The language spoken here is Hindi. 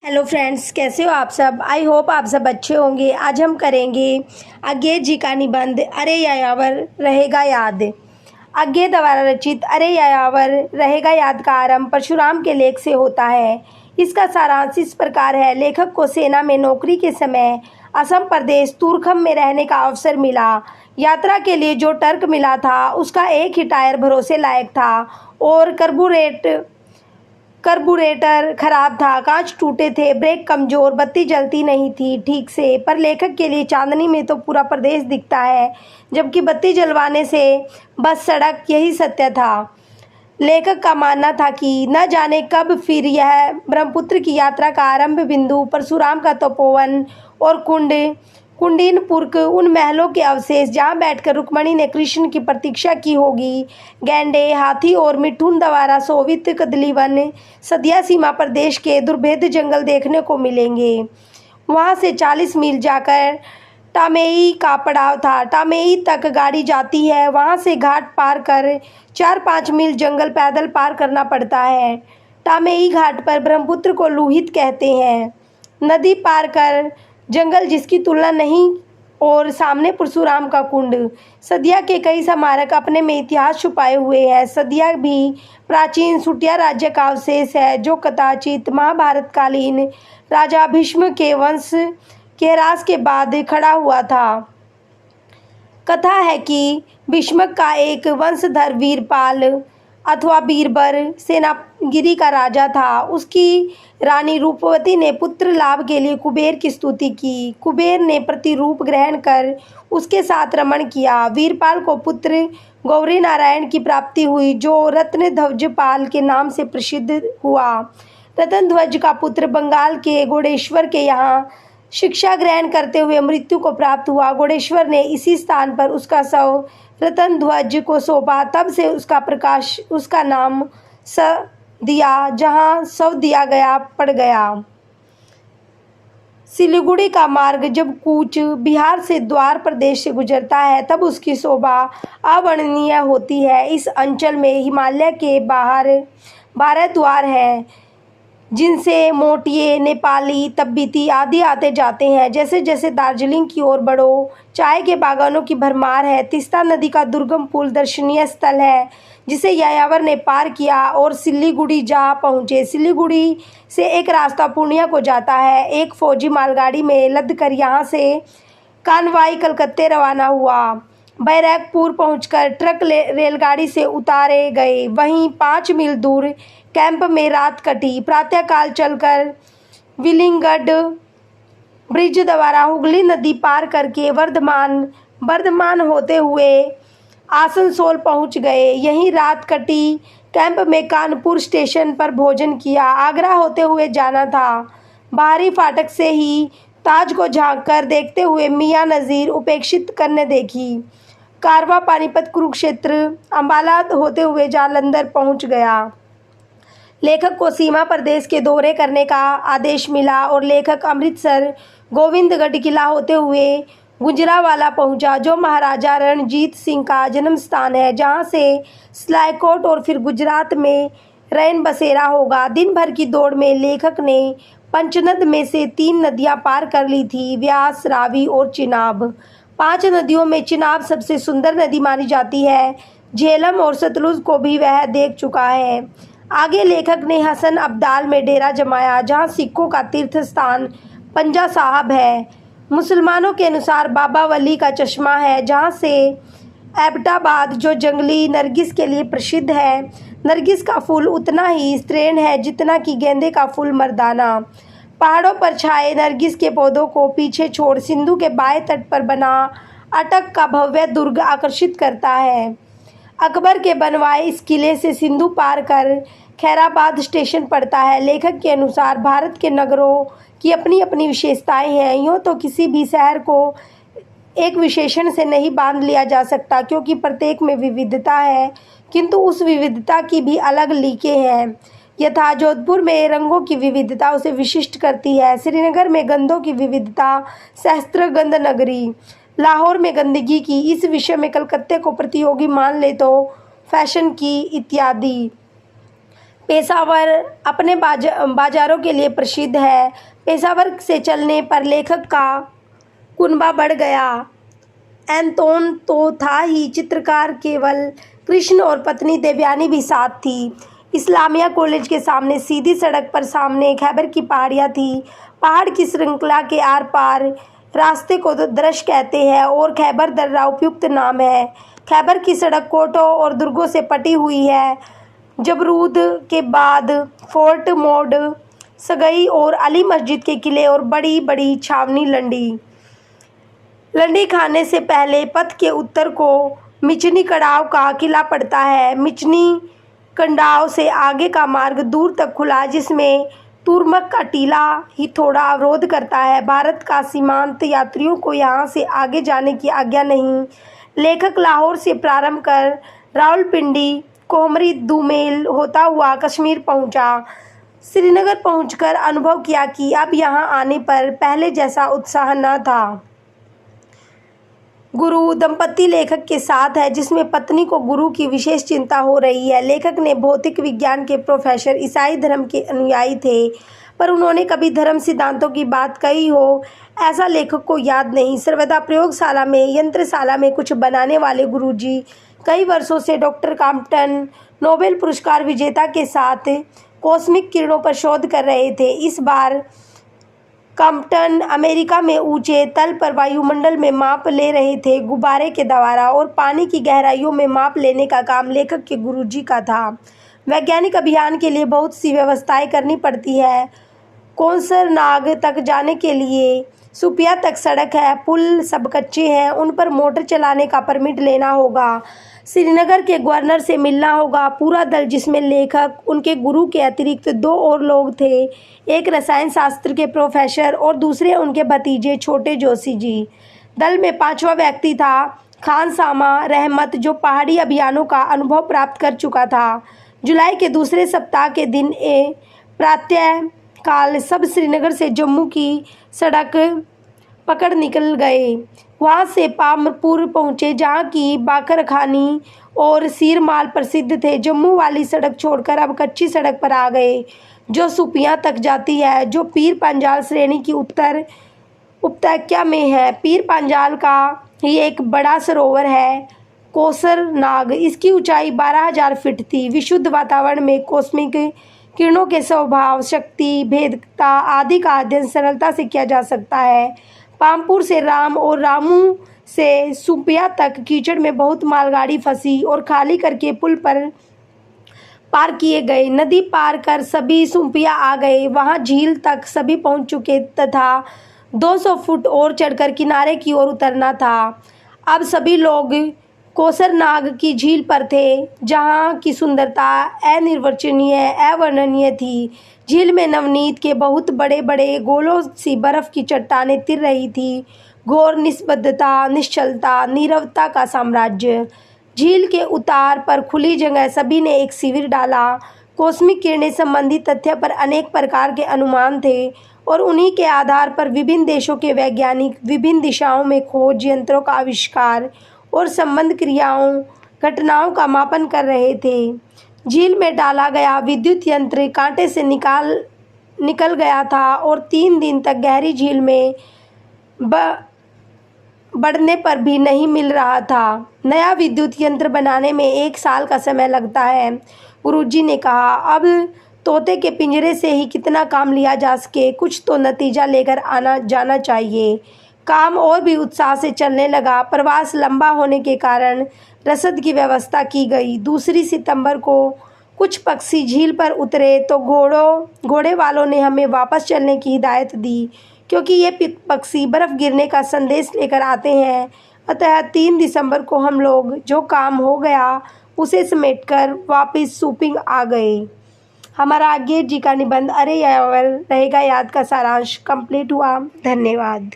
हेलो फ्रेंड्स, कैसे हो आप सब। आई होप आप सब अच्छे होंगे। आज हम करेंगे अज्ञे जी का निबंध अरे यायावर रहेगा याद। अज्ञे द्वारा रचित अरे यायावर रहेगा याद का आरंभ परशुराम के लेख से होता है। इसका सारांश इस प्रकार है। लेखक को सेना में नौकरी के समय असम प्रदेश तुरखम में रहने का अवसर मिला। यात्रा के लिए जो ट्रक मिला था उसका एक ही टायर भरोसे लायक था और कार्बोरेटर खराब था, कांच टूटे थे, ब्रेक कमजोर, बत्ती जलती नहीं थी ठीक से। पर लेखक के लिए चांदनी में तो पूरा प्रदेश दिखता है, जबकि बत्ती जलवाने से बस सड़क, यही सत्य था। लेखक का मानना था कि न जाने कब फिर यह ब्रह्मपुत्र की यात्रा का आरंभ बिंदु परशुराम का तपोवन और कुंडीनपुर के उन महलों के अवशेष जहाँ बैठकर रुक्मणी ने कृष्ण की प्रतीक्षा की होगी, गैंडे, हाथी और मिठुन द्वारा शोभित कदलीवन सदिया सीमा प्रदेश के दुर्भेद्य जंगल देखने को मिलेंगे। वहाँ से 40 मील जाकर टामेई का पड़ाव था। टामेई तक गाड़ी जाती है, वहाँ से घाट पार कर 4-5 मील जंगल पैदल पार करना पड़ता है। टामेई घाट पर ब्रह्मपुत्र को लुहित कहते हैं। नदी पार कर जंगल जिसकी तुलना नहीं, और सामने परशुराम का कुंड। सदिया के कई स्मारक अपने में इतिहास छुपाए हुए हैं। सदिया भी प्राचीन सुटिया राज्य का अवशेष है, जो कदाचित महाभारत कालीन राजा भीष्म के वंश के ह्रास के बाद खड़ा हुआ था। कथा है कि भीष्म का एक वंशधर वीरपाल अथवा बीरबर सेनागिरी का राजा था। उसकी रानी रूपवती ने पुत्र लाभ के लिए कुबेर की स्तुति की। कुबेर ने प्रतिरूप ग्रहण कर उसके साथ रमण किया। वीरपाल को पुत्र गौरी नारायण की प्राप्ति हुई, जो रत्नध्वजपाल के नाम से प्रसिद्ध हुआ। रत्नध्वज का पुत्र बंगाल के गोडेश्वर के यहाँ शिक्षा ग्रहण करते हुए मृत्यु को प्राप्त हुआ। गोडेश्वर ने इसी स्थान पर उसका शव रत्नध्वज को सौंपा। तब से उसका नाम दिया, जहाँ शव दिया गया पड़ गया। सिलीगुड़ी का मार्ग जब कूच बिहार से द्वार प्रदेश से गुजरता है, तब उसकी शोभा अवर्णनीय होती है। इस अंचल में हिमालय के 12 द्वार हैं, जिनसे मोटिये, नेपाली, तब्बती आदि आते जाते हैं। जैसे जैसे दार्जिलिंग की ओर बढ़ो, चाय के बागानों की भरमार है। तीस्ता नदी का दुर्गम पुल दर्शनीय स्थल है, जिसे यायावर ने पार किया और सिलीगुड़ी जा पहुँचे। सिलीगुड़ी से एक रास्ता पूर्णिया को जाता है। एक फौजी मालगाड़ी में लदकर यहाँ से कानवाई कलकत्ते रवाना हुआ। बैरकपुर पहुंचकर ट्रक रेलगाड़ी से उतारे गए। वहीं 5 मील दूर कैंप में रात कटी। प्रातःकाल चलकर विलिंगड ब्रिज द्वारा हुगली नदी पार करके वर्धमान होते हुए आसनसोल पहुंच गए। यहीं रात कटी। कैंप में कानपुर स्टेशन पर भोजन किया। आगरा होते हुए जाना था। बाहरी फाटक से ही ताज को झांककर देखते हुए मियां नज़ीर उपेक्षित करने देखी। कारवा, पानीपत, कुरुक्षेत्र, अंबाला होते हुए जालंधर पहुंच गया। लेखक को सीमा प्रदेश के दौरे करने का आदेश मिला और लेखक अमृतसर गोविंदगढ़ किला होते हुए गुजरावाला पहुंचा, जो महाराजा रणजीत सिंह का जन्म स्थान है, जहां से सिलायकोट और फिर गुजरात में रैन बसेरा होगा। दिन भर की दौड़ में लेखक ने पंचनद में से 3 नदियां पार कर ली थी, व्यास, रावी और चिनाब। 5 नदियों में चिनाब सबसे सुंदर नदी मानी जाती है। झेलम और सतलुज को भी वह देख चुका है। आगे लेखक ने हसन अब्दाल में डेरा जमाया, जहां सिखों का तीर्थ स्थान पंजा साहब है। मुसलमानों के अनुसार बाबा वली का चश्मा है, जहां से एबटाबाद, जो जंगली नरगिस के लिए प्रसिद्ध है। नरगिस का फूल उतना ही स्त्रीण है जितना कि गेंदे का फूल मर्दाना। पहाड़ों पर छाए नरगिस के पौधों को पीछे छोड़ सिंधु के बाएं तट पर बना अटक का भव्य दुर्ग आकर्षित करता है। अकबर के बनवाए इस किले से सिंधु पार कर खैराबाद स्टेशन पड़ता है। लेखक के अनुसार भारत के नगरों की अपनी अपनी विशेषताएं हैं। यूँ तो किसी भी शहर को एक विशेषण से नहीं बांध लिया जा सकता, क्योंकि प्रत्येक में विविधता है, किंतु उस विविधता की भी अलग लीकें हैं। यथा जोधपुर में रंगों की विविधता उसे विशिष्ट करती है। श्रीनगर में गंधों की विविधता सहस्त्र गंध नगरी। लाहौर में गंदगी की, इस विषय में कलकत्ते को प्रतियोगी मान ले तो फैशन की, इत्यादि। पेशावर अपने बाजारों के लिए प्रसिद्ध है। पेशावर से चलने पर लेखक का कुनबा बढ़ गया। एंटोन तो था ही, चित्रकार केवल कृष्ण और पत्नी देवयानी भी साथ थी। इस्लामिया कॉलेज के सामने सीधी सड़क पर सामने खैबर की पहाड़ियाँ थी। पहाड़ की श्रृंखला के आर पार रास्ते को दृश्य कहते हैं और खैबर दर्रा उपयुक्त नाम है। खैबर की सड़क कोटों और दुर्गों से पटी हुई है। जबरूद के बाद फोर्ट मोड, सगई और अली मस्जिद के किले और बड़ी बड़ी छावनी लंडी खाने से पहले पथ के उत्तर को मिचनी कड़ाव का किला पड़ता है। मिचनी कंडाव से आगे का मार्ग दूर तक खुला, जिसमें तुरमक का टीला ही थोड़ा अवरोध करता है। भारत का सीमांत यात्रियों को यहाँ से आगे जाने की आज्ञा नहीं। लेखक लाहौर से प्रारंभ कर रावलपिंडी, कोमरी, दुमेल होता हुआ कश्मीर पहुँचा। श्रीनगर पहुंचकर अनुभव किया कि अब यहाँ आने पर पहले जैसा उत्साह न था। गुरु दंपति लेखक के साथ है, जिसमें पत्नी को गुरु की विशेष चिंता हो रही है। लेखक ने भौतिक विज्ञान के प्रोफेसर ईसाई धर्म के अनुयायी थे, पर उन्होंने कभी धर्म सिद्धांतों की बात कही हो ऐसा लेखक को याद नहीं। सर्वदा प्रयोगशाला में, यंत्रशाला में कुछ बनाने वाले गुरुजी कई वर्षों से डॉक्टर क्रॉम्पटन, नोबेल पुरस्कार विजेता के साथ कॉस्मिक किरणों पर शोध कर रहे थे। इस बार क्रॉम्पटन अमेरिका में ऊंचे तल पर वायुमंडल में माप ले रहे थे गुब्बारे के द्वारा, और पानी की गहराइयों में माप लेने का काम लेखक के गुरुजी का था। वैज्ञानिक अभियान के लिए बहुत सी व्यवस्थाएं करनी पड़ती है। कौसरनाग तक जाने के लिए सुपिया तक सड़क है, पुल सब कच्चे हैं, उन पर मोटर चलाने का परमिट लेना होगा। श्रीनगर के गवर्नर से मिलना होगा। पूरा दल, जिसमें लेखक, उनके गुरु के अतिरिक्त 2 और लोग थे, एक रसायन शास्त्र के प्रोफेसर और दूसरे उनके भतीजे छोटे जोशी जी। दल में 5वां व्यक्ति था खान सामा रहमत, जो पहाड़ी अभियानों का अनुभव प्राप्त कर चुका था। जुलाई के दूसरे सप्ताह के दिन प्रातः काल सब श्रीनगर से जम्मू की सड़क पकड़ निकल गए। वहाँ से पामपुर पहुँचे, जहाँ की बाकरखानी और सीरमाल प्रसिद्ध थे। जम्मू वाली सड़क छोड़कर अब कच्ची सड़क पर आ गए, जो सुपिया तक जाती है, जो पीर पांजाल श्रेणी की उत्तर उपत्यका में है। पीर पांजाल का ही एक बड़ा सरोवर है कौसरनाग। इसकी ऊंचाई 12,000 फीट थी। विशुद्ध वातावरण में कॉस्मिक किरणों के स्वभाव, शक्ति, भेदकता आदि का अध्ययन सरलता से किया जा सकता है। पामपुर से राम और रामू से सुपिया तक कीचड़ में बहुत मालगाड़ी फंसी और खाली करके पुल पर पार किए गए। नदी पार कर सभी सुपिया आ गए। वहां झील तक सभी पहुंच चुके तथा 200 फुट और चढ़कर किनारे की ओर उतरना था। अब सभी लोग कौसरनाग की झील पर थे, जहाँ की सुंदरता अनिर्वचनीय, अवर्णनीय थी। झील में नवनीत के बहुत बड़े बड़े गोलों सी बर्फ की चट्टानें तिर रही थी। घोर निस्तब्धता, निश्चलता, नीरवता का साम्राज्य। झील के उतार पर खुली जगह सभी ने एक शिविर डाला। कॉस्मिक किरणें संबंधी तथ्य पर अनेक प्रकार के अनुमान थे और उन्हीं के आधार पर विभिन्न देशों के वैज्ञानिक विभिन्न दिशाओं में खोज यंत्रों का आविष्कार और संबंध क्रियाओं घटनाओं का मापन कर रहे थे। झील में डाला गया विद्युत यंत्र कांटे से निकल गया था और 3 दिन तक गहरी झील में बढ़ने पर भी नहीं मिल रहा था। नया विद्युत यंत्र बनाने में 1 साल का समय लगता है। गुरुजी ने कहा, अब तोते के पिंजरे से ही कितना काम लिया जा सके, कुछ तो नतीजा लेकर आना जाना चाहिए। काम और भी उत्साह से चलने लगा। प्रवास लंबा होने के कारण रसद की व्यवस्था की गई। 2 सितंबर को कुछ पक्षी झील पर उतरे तो घोड़े वालों ने हमें वापस चलने की हिदायत दी, क्योंकि ये पक्षी बर्फ़ गिरने का संदेश लेकर आते हैं। अतः 3 दिसंबर को हम लोग जो काम हो गया उसे समेटकर वापस शूपिंग आ गए। हमारा आगे जी का निबंध अरे यावर रहेगा याद का सारांश कंप्लीट हुआ। धन्यवाद।